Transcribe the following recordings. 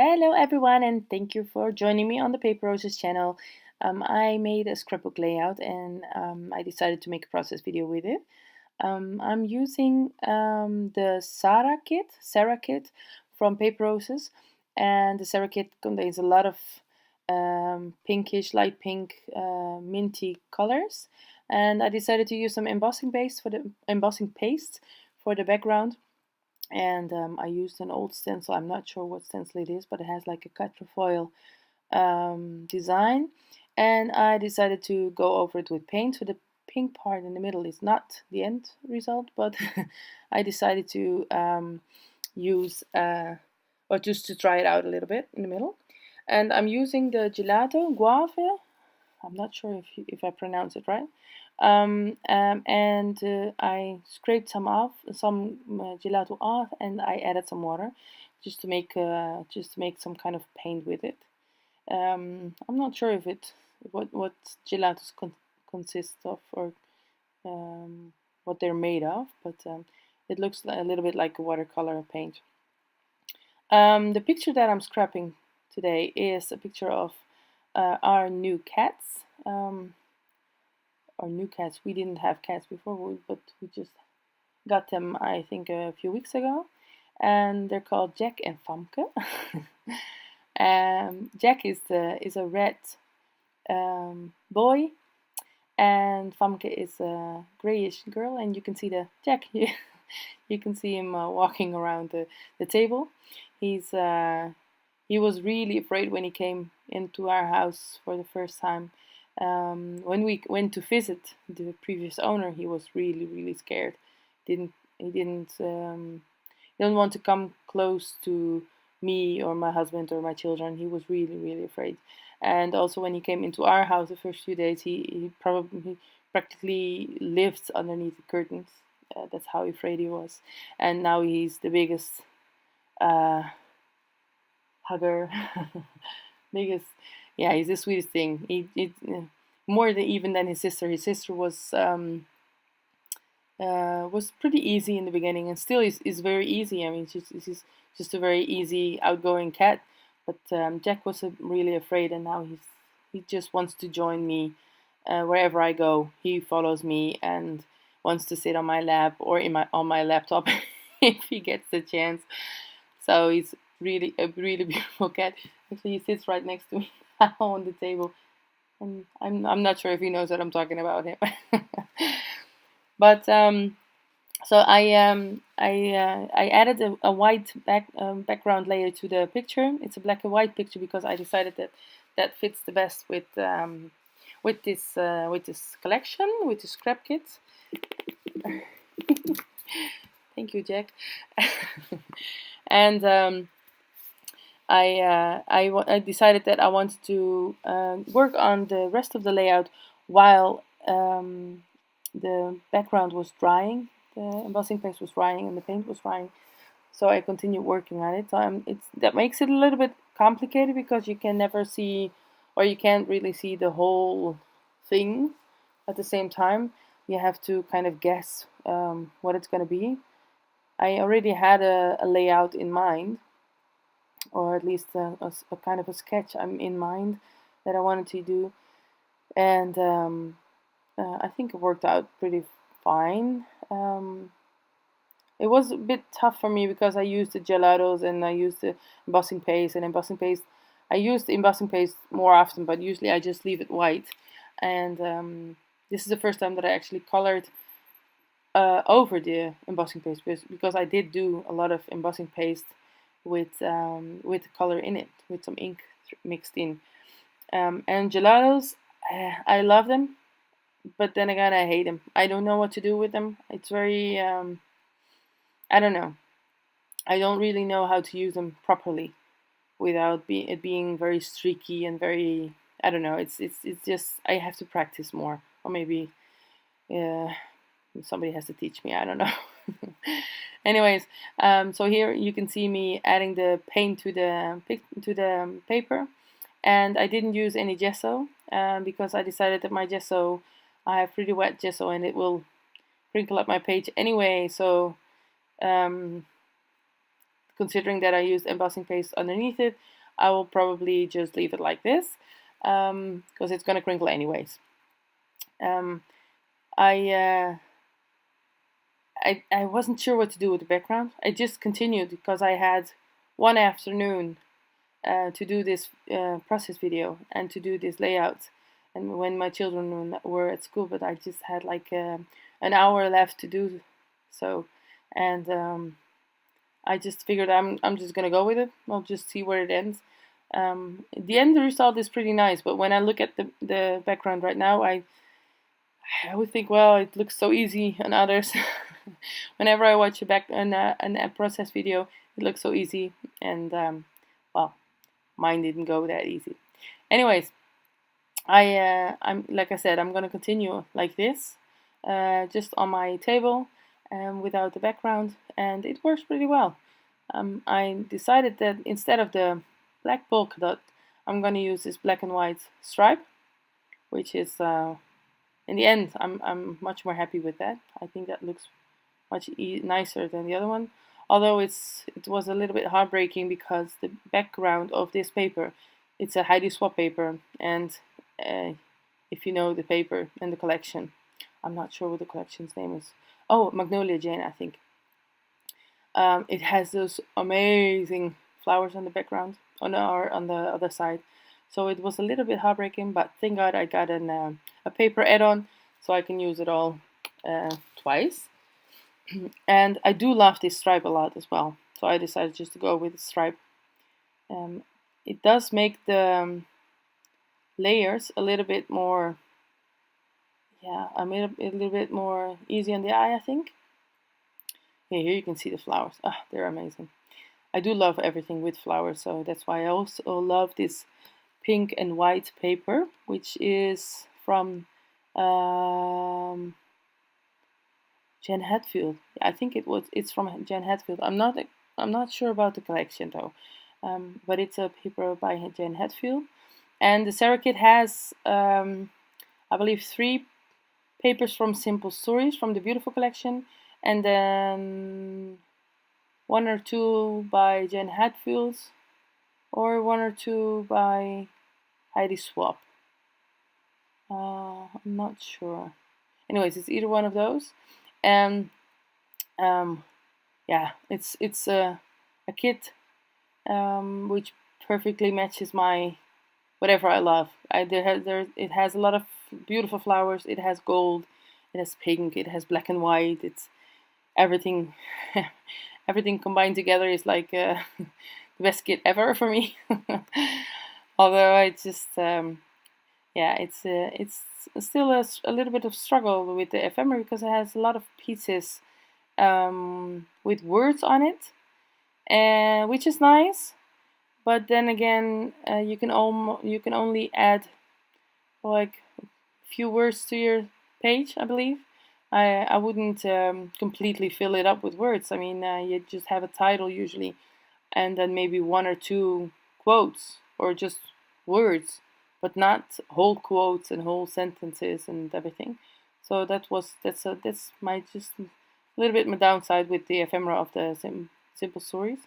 Hello everyone, and thank you for joining me on the Paperroses channel. I made a scrapbook layout and I decided to make a process video with it. I'm using the Sarah kit from Paperroses, and the Sarah kit contains a lot of pinkish, light pink, minty colors. And I decided to use some embossing paste for the background. And I used an old stencil. I'm not sure what stencil it is, but it has like a quatrefoil design. And I decided to go over it with paint. So the pink part in the middle is not the end result, but I decided to use, or just to try it out a little bit in the middle. And I'm using the gelato guave. I'm not sure if I pronounce it right. And I scraped some gelato off, and I added some water just to make some kind of paint with it. I'm not sure if what gelatos consist of, or what they're made of, but it looks a little bit like a watercolor paint. The picture that I'm scrapping today is a picture of our new cats. We didn't have cats before, but we just got them, I think, a few weeks ago, and they're called Jack and Famke. Jack is a red boy, and Famke is a grayish girl, and you can see the Jack. You can see him walking around the table. He was really afraid when he came into our house for the first time. When we went to visit the previous owner, he was really scared. He didn't want to come close to me or my husband or my children. He was really afraid. And also when he came into our house the first few days, he practically lived underneath the curtains. That's how afraid he was. And now he's the biggest hugger. Biggest, yeah, he's the sweetest thing. He more than his sister. His sister was pretty easy in the beginning, and still is very easy. I mean, she's just a very easy, outgoing cat. But Jack was really afraid, and now he just wants to join me wherever I go. He follows me and wants to sit on my lap or on my laptop if he gets the chance. So he's really a really beautiful cat. Actually, he sits right next to me on the table, and I'm not sure if he knows that I'm talking about him. But so I added a white background layer to the picture. It's a black and white picture because I decided that fits the best with this collection, with the scrap kit. Thank you, Jack. And I decided that I wanted to work on the rest of the layout while the background was drying, the embossing paste was drying, and the paint was drying. So I continued working on it. So that makes it a little bit complicated because you can never see, or you can't really see the whole thing at the same time. You have to kind of guess what it's going to be. I already had a layout in mind, or at least a kind of a sketch in mind that I wanted to do, and I think it worked out pretty fine. It was a bit tough for me because I used the gelatos and I used the embossing paste. I use the embossing paste more often, but usually I just leave it white. And this is the first time that I actually colored over the embossing paste, because I did do a lot of embossing paste with color in it, with some ink mixed in. And gelatos, I love them, but then again I hate them. I don't know what to do with them. It's very I don't know. I don't really know how to use them properly without it being very streaky and very, I don't know. It's just, I have to practice more, or maybe somebody has to teach me. I don't know. Anyways, so here you can see me adding the paint to the paper, and I didn't use any gesso because I decided that my gesso, I have pretty wet gesso, and it will crinkle up my page anyway. So considering that I used embossing paste underneath it, I will probably just leave it like this, because it's going to crinkle anyways. I wasn't sure what to do with the background. I just continued because I had one afternoon to do this process video and to do this layout, and when my children were at school, but I just had like an hour left to do so, and I just figured I'm just gonna go with it. I'll just see where it ends. The end result is pretty nice, but when I look at the background right now, I would think, well, it looks so easy on others. Whenever I watch a process video, it looks so easy, and well, mine didn't go that easy. Anyways, I'm like I said, I'm gonna continue like this, just on my table, without the background, and it works pretty well. I decided that instead of the black polka dot, I'm gonna use this black and white stripe, which is in the end, I'm much more happy with that. I think that looks much nicer than the other one. Although it was a little bit heartbreaking because the background of this paper, it's a Heidi Swap paper, and if you know the paper and the collection, I'm not sure what the collection's name is. Oh, Magnolia Jane, I think. It has those amazing flowers on the background, on the other side. So it was a little bit heartbreaking, but thank God I got a paper add-on, so I can use it all twice. And I do love this stripe a lot as well, so I decided just to go with the stripe. It does make the layers a little bit more, a little bit more easy on the eye, I think. Yeah, here you can see the flowers. Ah, they're amazing. I do love everything with flowers, so that's why I also love this pink and white paper, which is from Jen Hatfield. I think it's from Jen Hatfield. I'm not sure about the collection though, but it's a paper by Jen Hatfield, and the Scrapbook has I believe 3 papers from Simple Stories from the Beautiful collection, and then 1 or 2 by Jen Hatfield, or 1 or 2 by Heidi Swap. I'm not sure. Anyways, it's either one of those, and yeah, it's a kit which perfectly matches my whatever I love. It has a lot of beautiful flowers. It has gold. It has pink. It has black and white. It's everything. Everything combined together is like the best kit ever for me. Although I just it's still a little bit of struggle with the ephemera because it has a lot of pieces with words on it, which is nice. But then again, you can only add like a few words to your page, I believe. I wouldn't completely fill it up with words. I mean, you just have a title usually, and then maybe 1 or 2 quotes or just words, but not whole quotes and whole sentences and everything. So that's my just a little bit my downside with the ephemera of the Simple Stories.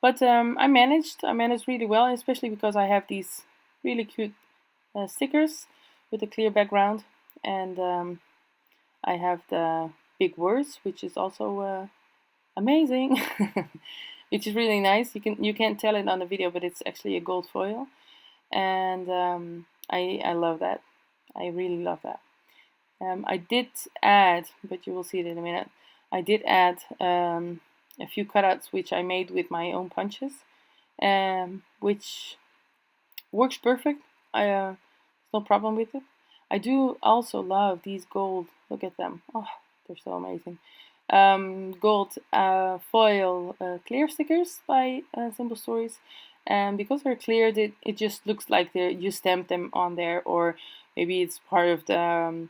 But I managed really well, especially because I have these really cute stickers with a clear background, and I have the big words, which is also amazing, which is really nice. You can't tell it on the video, but it's actually a gold foil, and I love that. I really love that. I did add, but you will see it in a minute. I did add a few cutouts which I made with my own punches, which works perfect. There's no problem with it. I do also love these gold. Look at them. Oh, they're so amazing. Gold foil clear stickers by Simple Stories, and because they're clear, it just looks like you stamped them on there, or maybe it's part of the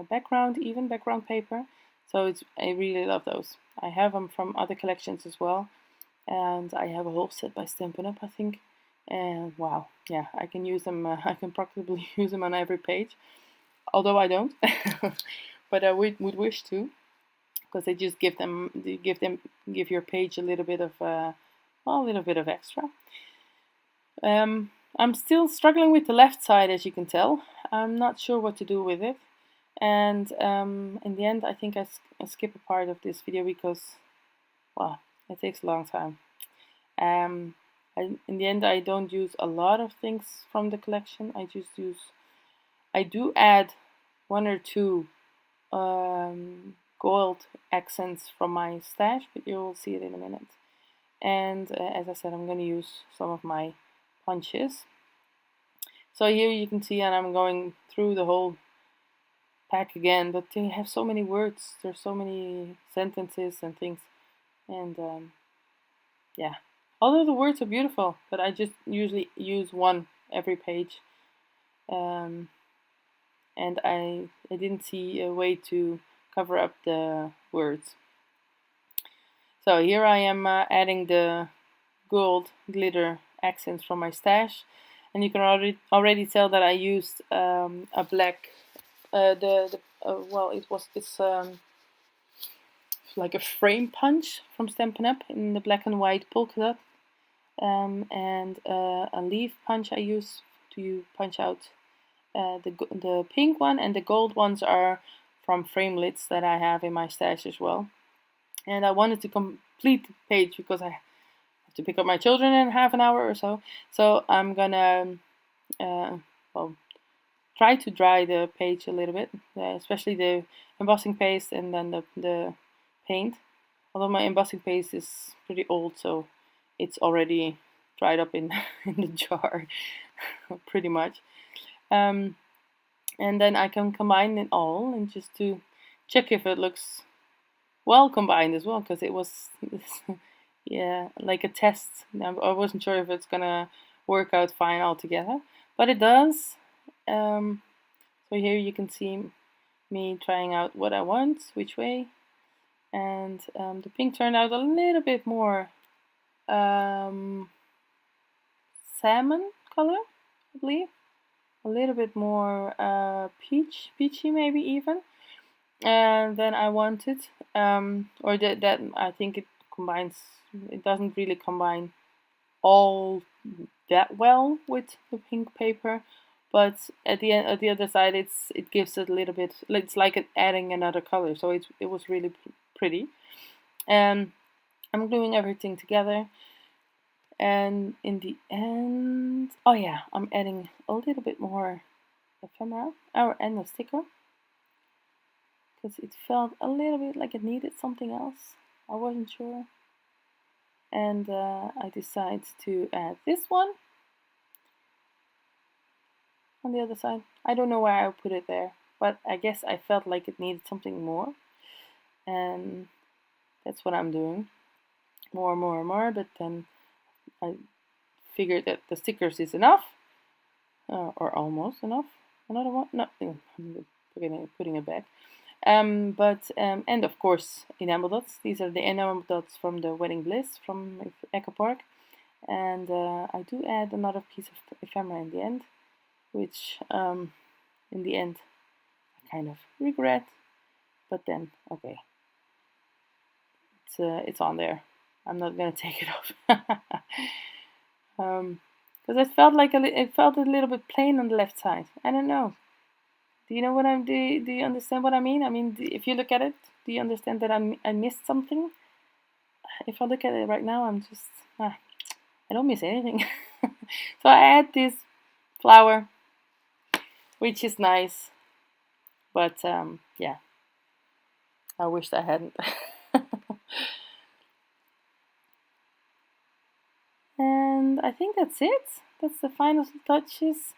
background paper. So I really love those. I have them from other collections as well, and I have a whole set by Stampin' Up, I think. And wow, yeah, I can use them. I can practically use them on every page, although I don't, but I would wish to. because they just give your page a little bit of extra. I'm still struggling with the left side, as you can tell. I'm not sure what to do with it, and in the end I think I skip a part of this video because, well, it takes a long time. In the end I don't use a lot of things from the collection. I do add 1 or 2 gold accents from my stash, but you'll see it in a minute. And as I said, I'm going to use some of my punches. So here you can see, and I'm going through the whole pack again, but they have so many words, there's so many sentences and things, and yeah, although the words are beautiful, but I just usually use one every page, and I didn't see a way to cover up the words. So here I am adding the gold glitter accents from my stash, and you can already tell that I used a black well, it's like a frame punch from Stampin' Up! In the black and white polka dot, and a leaf punch I use to punch out the pink one, and the gold ones are from framelits that I have in my stash as well. And I wanted to complete the page because I have to pick up my children in half an hour or so. So I'm gonna well, try to dry the page a little bit, especially the embossing paste and then the paint. Although my embossing paste is pretty old, so it's already dried up in the jar, pretty much. And then I can combine it all, and just to check if it looks well combined as well, because it was yeah, like a test. I wasn't sure if it's gonna work out fine altogether, but it does. So here you can see me trying out what I want, which way, and the pink turned out a little bit more salmon color, I believe, a little bit more peachy maybe even, and then I wanted, or that I think it doesn't really combine all that well with the pink paper, but at the other side it gives it a little bit, it's like adding another color, so it was really pretty. And I'm gluing everything together, and in the end, oh yeah, I'm adding a little bit more ephemera and a sticker, because it felt a little bit like it needed something else. I wasn't sure, and I decided to add this one on the other side. I don't know why I put it there, but I guess I felt like it needed something more, and that's what I'm doing. More, but then I figured that the stickers is enough, or almost enough. Another one? No, I'm putting it back. And of course, enamel dots. These are the enamel dots from the Wedding Bliss from Echo Park. And I do add another piece of ephemera in the end, which in the end I kind of regret. But then, okay, it's on there. I'm not gonna take it off, because it felt a little bit plain on the left side. I don't know. Do you know what do you understand what I mean? I mean, if you look at it, do you understand that I missed something? If I look at it right now, I'm just I don't miss anything. So I add this flower, which is nice, but yeah, I wished I hadn't. And I think that's it. That's the final touches,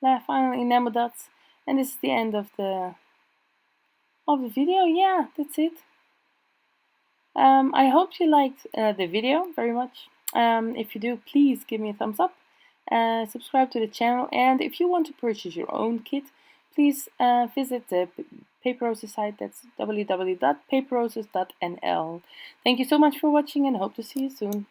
the final enamel dots, and this is the end of the video. Yeah, that's it. I hope you liked the video very much. If you do, please give me a thumbs up, subscribe to the channel, and if you want to purchase your own kit, please visit the Paperroses site. That's www.paperroses.nl. Thank you so much for watching, and hope to see you soon.